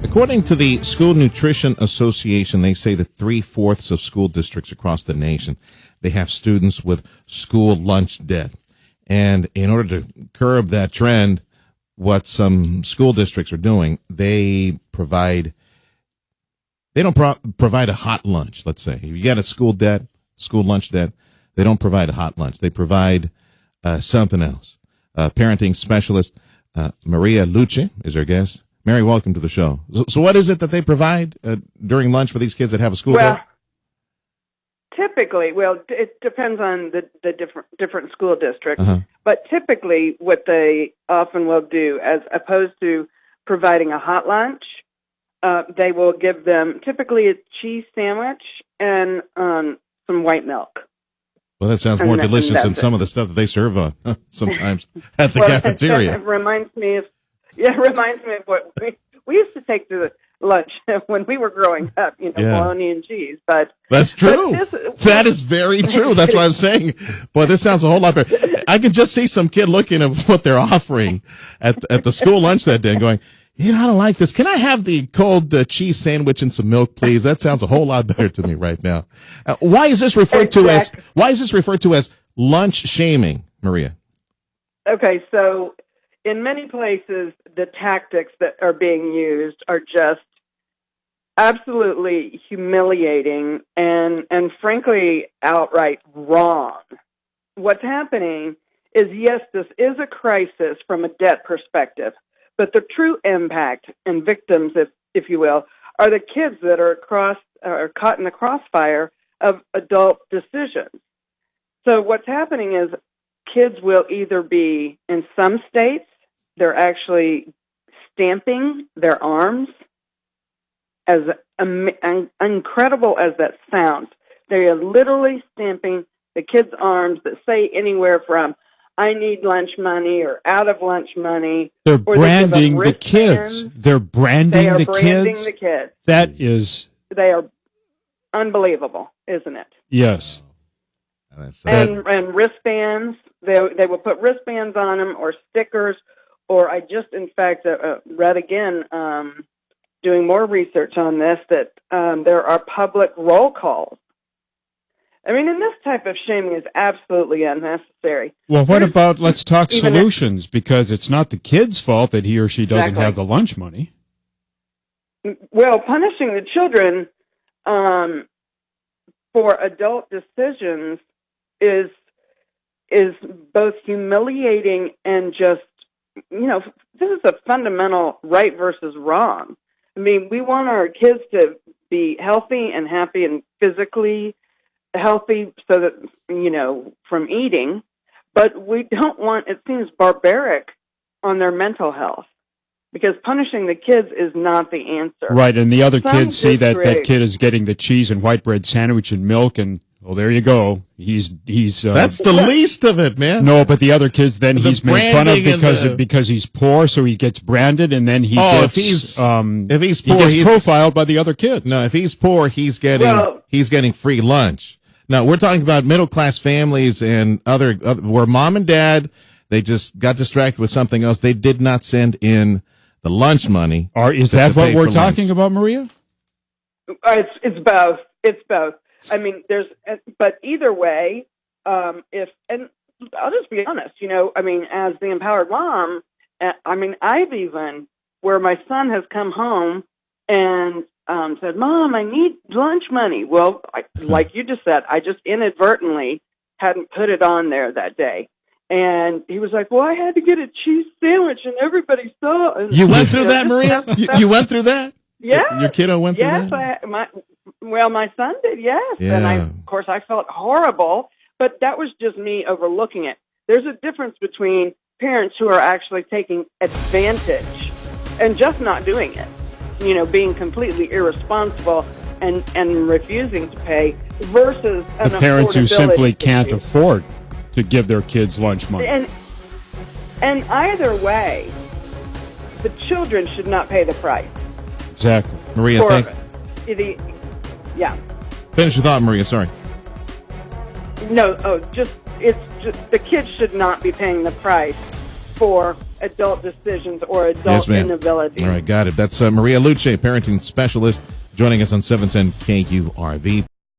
According to the School Nutrition Association, they say that 3/4 of school districts across the nation, they have students with school lunch debt. And in order to curb that trend, what some school districts are doing, they don't provide a hot lunch, let's say. If you got a school lunch debt, they don't provide a hot lunch. They provide something else. Parenting specialist Maria Luce is our guest. Mary, welcome to the show. So what is it that they provide during lunch for these kids that have a school debt? Typically, it depends on the different school districts, but typically what they often will do, as opposed to providing a hot lunch, they will give them typically a cheese sandwich and some white milk. Well, that sounds more delicious than some of the stuff that they serve sometimes at the cafeteria. It reminds me of what we used to take to lunch when we were growing up, bologna and cheese. But that's true. That is very true. That's what I'm saying. Boy, this sounds a whole lot better. I can just see some kid looking at what they're offering at the school lunch that day and going, I don't like this. Can I have the cold cheese sandwich and some milk, please? That sounds a whole lot better to me right now. Why is this referred to as lunch shaming, Maria? Okay, so in many places, the tactics that are being used are just absolutely humiliating and frankly outright wrong. What's happening is, yes, this is a crisis from a debt perspective, but the true impact and victims, if you will, are the kids that are caught in the crossfire of adult decisions. So what's happening is kids will either be, in some states, they're actually stamping their arms. As incredible as that sounds, they are literally stamping the kids' arms that say anywhere from "I need lunch money" or "out of lunch money." They're branding the kids. They're branding the kids. That is. They are unbelievable, isn't it? Yes. And wristbands. They will put wristbands on them or stickers. Or I just, in fact, read again, doing more research on this, that there are public roll calls. I mean, and this type of shaming is absolutely unnecessary. Well, what about, let's talk solutions, because it's not the kid's fault that he or she doesn't have the lunch money. Well, punishing the children for adult decisions is both humiliating and just, this is a fundamental right versus wrong. I mean, we want our kids to be healthy and happy and physically healthy so that, from eating, but we don't want, it seems barbaric on their mental health, because punishing the kids is not the answer. Right, and the other kids see that kid is getting the cheese and white bread sandwich and milk, and well, there you go. He's that's the least of it, man. No, but the other kids, then he's made fun of because he's poor, so he gets branded, and then if he's poor, he gets profiled by the other kids. No, if he's poor, he's getting free lunch. Now, we're talking about middle class families and other where mom and dad, they just got distracted with something else. They did not send in the lunch money. Is that what we're talking about, Maria? It's both. It's both. I mean, but either way, and I'll just be honest, as the empowered mom, I've even, where my son has come home and said, "Mom, I need lunch money." Well, like you just said, I just inadvertently hadn't put it on there that day. And he was like, "Well, I had to get a cheese sandwich and everybody saw it." You went through that, Maria? You went through that? Yeah. Your kiddo went through that? Yes, my son did, yes. Yeah. And of course, I felt horrible, but that was just me overlooking it. There's a difference between parents who are actually taking advantage and just not doing it, being completely irresponsible and refusing to pay, versus the parents who simply can't afford to give their kids lunch money. And either way, the children should not pay the price. Exactly. Maria, yeah. Finish your thought, Maria, sorry. No, it's just the kids should not be paying the price for adult decisions or adult inability. All right, got it. That's Maria Luce, parenting specialist, joining us on 710 KURV.